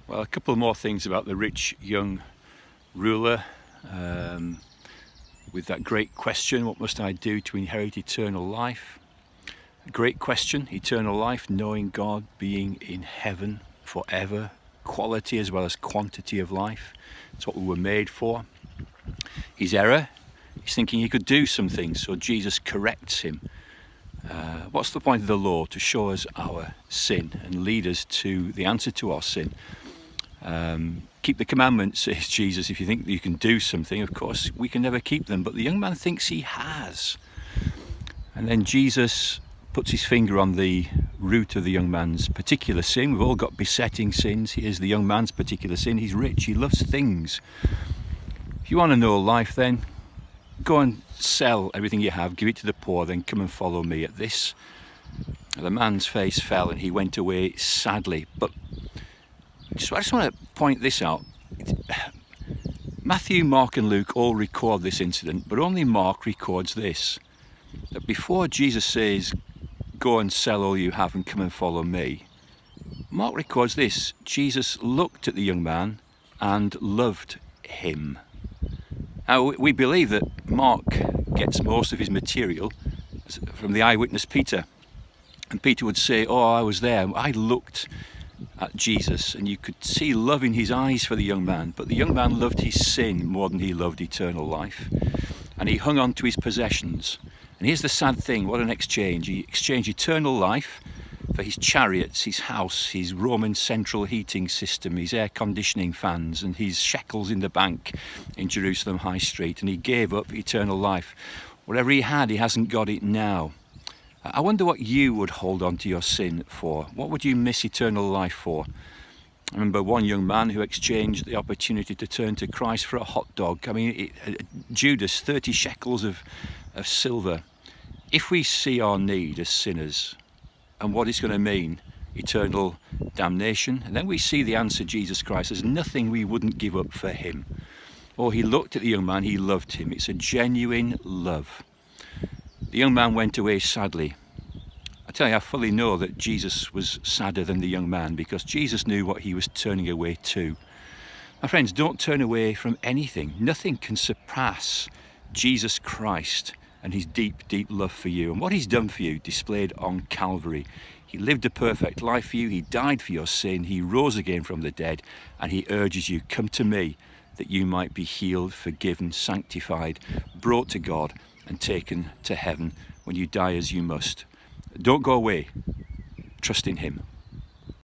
Well, a couple more things about the rich young ruler with that great question, what must I do to inherit eternal life? Great question, eternal life, knowing God, being in heaven forever, quality as well as quantity of life. It's what we were made for. His error, he's thinking he could do some things, so Jesus corrects him. What's the point of the law? To show us our sin and lead us to the answer to our sin. Keep the commandments, says Jesus. If you think that you can do something, of course, we can never keep them. But the young man thinks he has. And then Jesus puts his finger on the root of the young man's particular sin. We've all got besetting sins. Here's the young man's particular sin. He's rich. He loves things. If you want to know life, then go and sell everything you have, give it to the poor, then come and follow me. At this, the man's face fell and he went away sadly. But I just want to point this out. Matthew, Mark and Luke all record this incident, but only Mark records this. That before Jesus says, go and sell all you have and come and follow me, Mark records this. Jesus looked at the young man and loved him. Now, we believe that Mark gets most of his material from the eyewitness Peter. And Peter would say, oh, I was there, I looked at Jesus, and you could see love in his eyes for the young man. But the young man loved his sin more than he loved eternal life. And he hung on to his possessions. And here's the sad thing, what an exchange. He exchanged eternal life for his chariots, his house, his Roman central heating system, his air conditioning fans, and his shekels in the bank in Jerusalem High Street. And he gave up eternal life. Whatever he had, he hasn't got it now. I wonder what you would hold on to your sin for. What would you miss eternal life for? I remember one young man who exchanged the opportunity to turn to Christ for a hot dog. I mean, Judas, 30 shekels of silver. If we see our need as sinners and what it's going to mean, eternal damnation, and then we see the answer, Jesus Christ, there's nothing we wouldn't give up for him. Oh, he looked at the young man, he loved him. It's a genuine love. The young man went away sadly. I tell you, I fully know that Jesus was sadder than the young man because Jesus knew what he was turning away to. My friends, don't turn away from anything. Nothing can surpass Jesus Christ and his deep, deep love for you and what he's done for you displayed on Calvary. He lived a perfect life for you. He died for your sin. He rose again from the dead, and he urges you, come to me that you might be healed, forgiven, sanctified, brought to God and taken to heaven when you die as you must. Don't go away. Trust in him.